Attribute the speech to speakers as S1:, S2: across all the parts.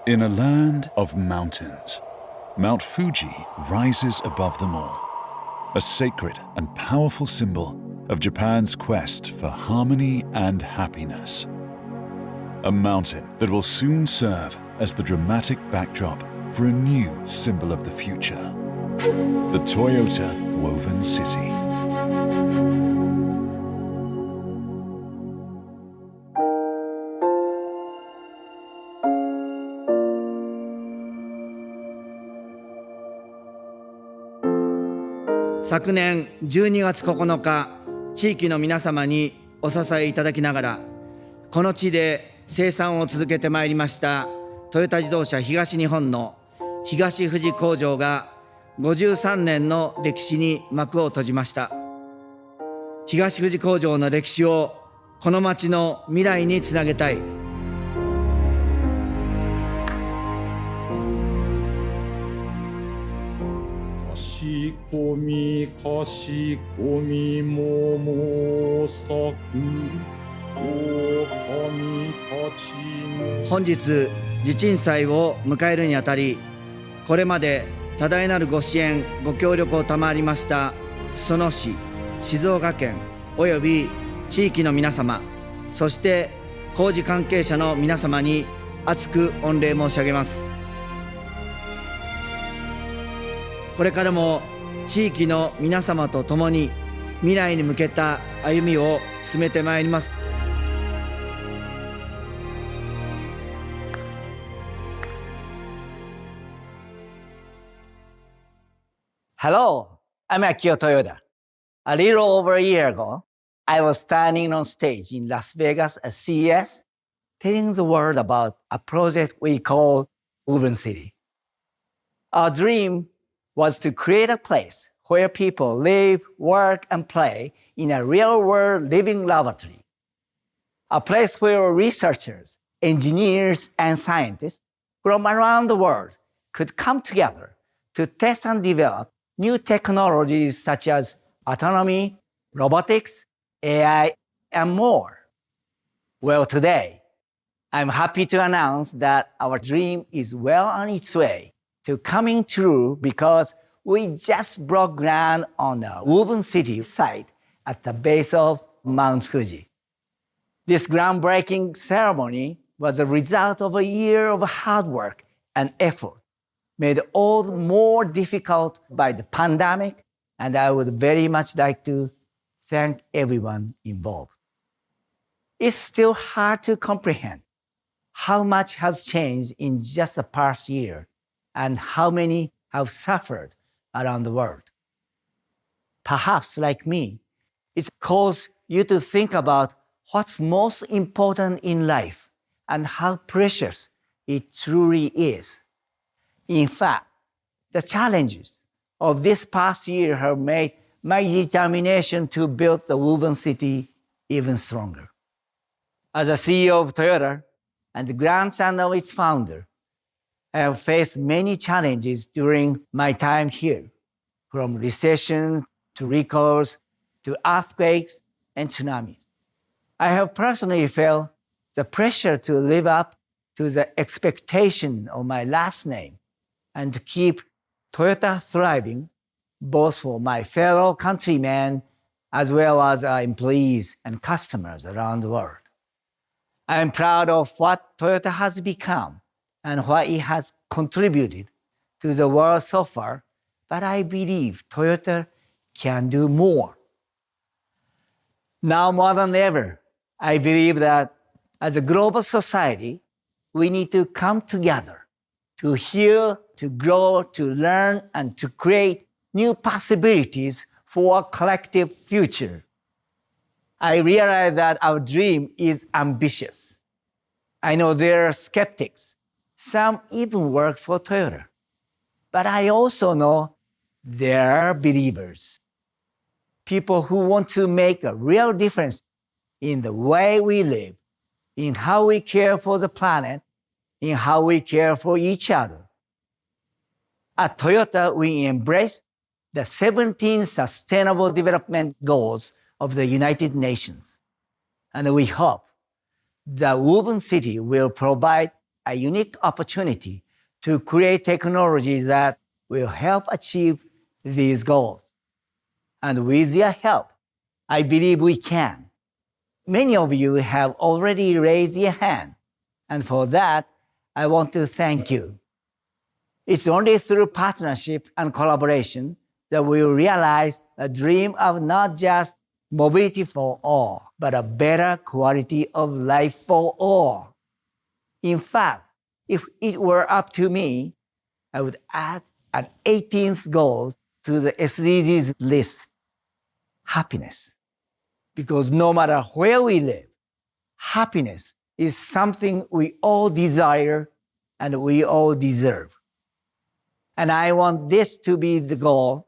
S1: In a land of mountains, Mount Fuji rises above them all, a sacred and powerful symbol of Japan's quest for harmony and happiness. A mountain that will soon serve as the dramatic backdrop for a new symbol of the future, the Toyota Woven City.
S2: 昨年12月9日、地域の皆様にお支えいただきながら、この地で生産を続けてまいりましたトヨタ自動車東日本の東富士工場が53年の歴史に幕を閉じました。東富士工場の歴史をこの町の未来につなげたい。
S3: かしこみかしこみ桃咲く狼たちも。
S2: 本日地鎮祭を迎えるにあたり、これまで多大なるご支援ご協力を賜りました裾野市、静岡県および地域の皆様、そして工事関係者の皆様に厚く御礼申し上げます。これからも地域の皆様と共に未来に向けた歩みを進めてまいります。
S4: Hello, I'm Akio Toyoda. A little over a year ago, I was standing on stage in Las Vegas at CES, telling the world about a project we call Woven City. Our dream was to create a place where people live, work, and play in a real-world living laboratory. A place where researchers, engineers, and scientists from around the world could come together to test and develop new technologies such as autonomy, robotics, AI, and more. Well, today, I'm happy to announce that our dream is well on its way to coming true because we just broke ground on the Woven City site at the base of Mount Fuji. This groundbreaking ceremony was a result of a year of hard work and effort, made all more difficult by the pandemic, and I would very much like to thank everyone involved. It's still hard to comprehend how much has changed in just the past year and how many have suffered around the world. Perhaps, like me, it's caused you to think about what's most important in life and how precious it truly is. In fact, the challenges of this past year have made my determination to build the Woven City even stronger. As a CEO of Toyota and the grandson of its founder, I have faced many challenges during my time here, from recession to recalls to earthquakes and tsunamis. I have personally felt the pressure to live up to the expectation of my last name and to keep Toyota thriving, both for my fellow countrymen as well as our employees and customers around the world. I am proud of what Toyota has become and what it has contributed to the world so far, but I believe Toyota can do more. Now more than ever, I believe that as a global society, we need to come together to heal, to grow, to learn, and to create new possibilities for a collective future. I realize that our dream is ambitious. I know there are skeptics. Some even work for Toyota. But I also know there are believers. People who want to make a real difference in the way we live, in how we care for the planet, in how we care for each other. At Toyota, we embrace the 17 Sustainable Development Goals of the United Nations. And we hope the Woven City will provide a unique opportunity to create technologies that will help achieve these goals. And with your help, I believe we can. Many of you have already raised your hand, and for that, I want to thank you. It's only through partnership and collaboration that we will realize the dream of not just mobility for all, but a better quality of life for all. In fact, if it were up to me, I would add an 18th goal to the SDGs list: happiness. Because no matter where we live, happiness is something we all desire and we all deserve. And I want this to be the goal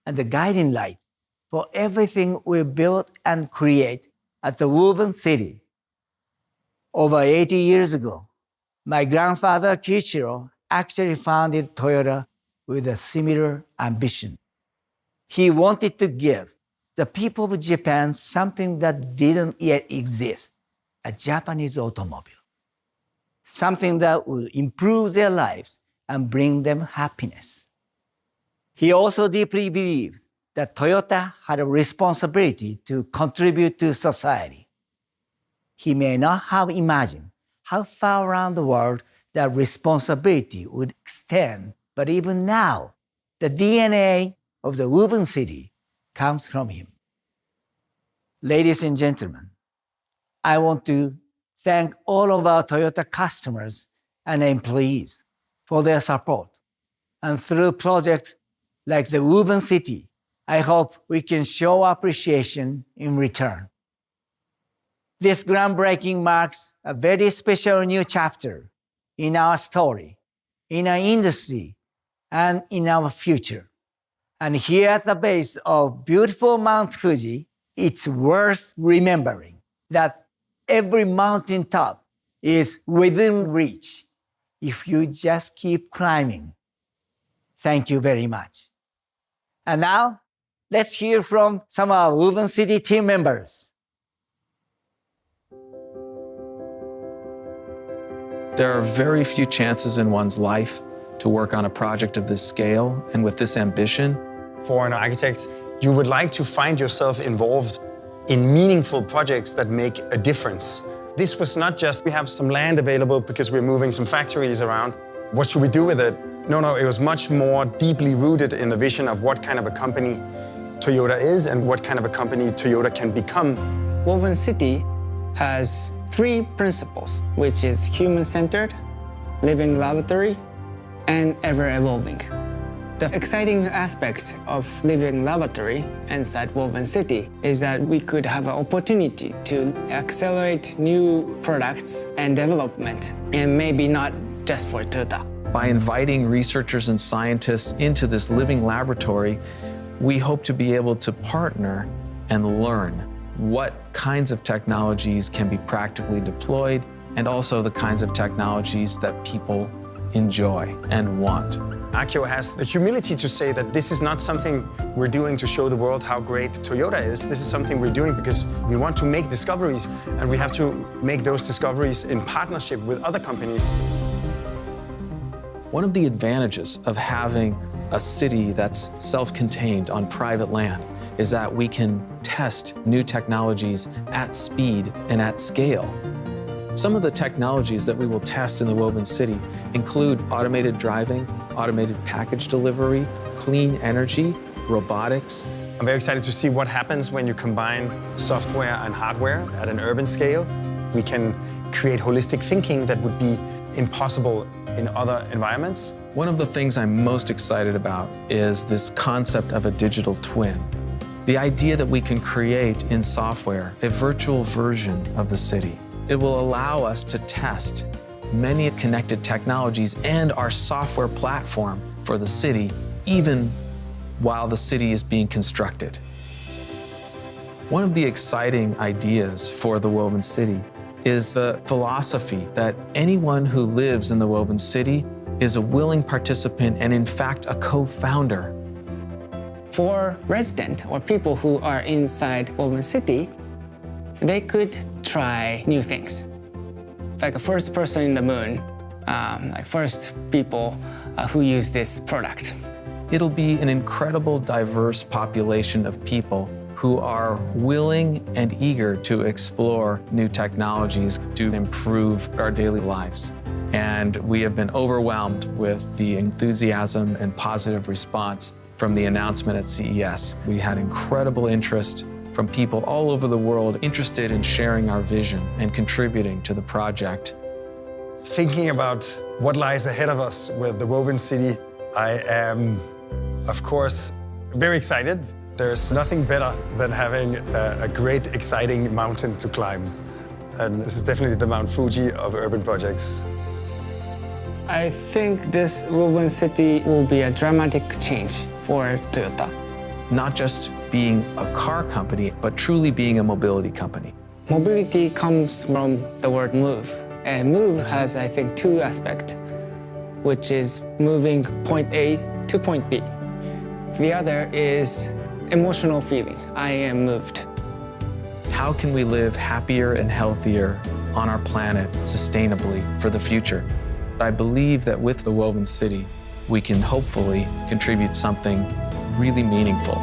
S4: and the guiding light for everything we build and create at the Woven City. Over 80 years ago, my grandfather Kiichiro actually founded Toyota with a similar ambition. He wanted to give the people of Japan something that didn't yet exist: a Japanese automobile. Something that would improve their lives and bring them happiness. He also deeply believed that Toyota had a responsibility to contribute to society. He may not have imagined how far around the world that responsibility would extend, but even now, the DNA of the Woven City comes from him. Ladies and gentlemen, I want to thank all of our Toyota customers and employees for their support. And through projects like the Woven City, I hope we can show appreciation in return. This groundbreaking marks a very special new chapter in our story, in our industry, and in our future. And here at the base of beautiful Mount Fuji, it's worth remembering that every mountaintop is within reach if you just keep climbing. Thank you very much. And now, let's hear from some of our Woven City team members.
S5: There are very few chances in one's life to work on a project of this scale and with this ambition.
S6: For an architect, you would like to find yourself involved in meaningful projects that make a difference. This was not just, we have some land available because we're moving some factories around. What should we do with it? No, it was much more deeply rooted in the vision of what kind of a company Toyota is and what kind of a company Toyota can become.
S7: Woven City has 3 principles, which is human-centered, living laboratory, and ever-evolving. The exciting aspect of living laboratory inside Woven City is that we could have an opportunity to accelerate new products and development, and maybe not just for Toyota.
S5: By inviting researchers and scientists into this living laboratory, we hope to be able to partner and learn what kinds of technologies can be practically deployed, and also the kinds of technologies that people enjoy and want.
S6: Akio has the humility to say that this is not something we're doing to show the world how great Toyota is. This is something we're doing because we want to make discoveries, and we have to make those discoveries in partnership with other companies.
S5: One of the advantages of having a city that's self-contained on private land is that we can test new technologies at speed and at scale. Some of the technologies that we will test in the Woven City include automated driving, automated package delivery, clean energy, robotics.
S6: I'm very excited to see what happens when you combine software and hardware at an urban scale. We can create holistic thinking that would be impossible in other environments.
S5: One of the things I'm most excited about is this concept of a digital twin. The idea that we can create in software a virtual version of the city. It will allow us to test many connected technologies and our software platform for the city, even while the city is being constructed. One of the exciting ideas for the Woven City is the philosophy that anyone who lives in the Woven City is a willing participant and, in fact, a co-founder.
S7: For residents or people who are inside Woven City, they could try new things. Like a first person in the moon, like first people who use this product.
S5: It'll be an incredible, diverse population of people who are willing and eager to explore new technologies to improve our daily lives. And we have been overwhelmed with the enthusiasm and positive response from the announcement at CES. We had incredible interest from people all over the world interested in sharing our vision and contributing to the project.
S6: Thinking about what lies ahead of us with the Woven City, I am, of course, very excited. There's nothing better than having a great, exciting mountain to climb. And this is definitely the Mount Fuji of urban projects.
S7: I think this Woven City will be a dramatic change for Toyota.
S5: Not just being a car company, but truly being a mobility company.
S7: Mobility comes from the word move. And move has, I think, two aspects, which is moving point A to point B. The other is emotional feeling. I am moved.
S5: How can we live happier and healthier on our planet sustainably for the future? I believe that with the Woven City, we can hopefully contribute something really meaningful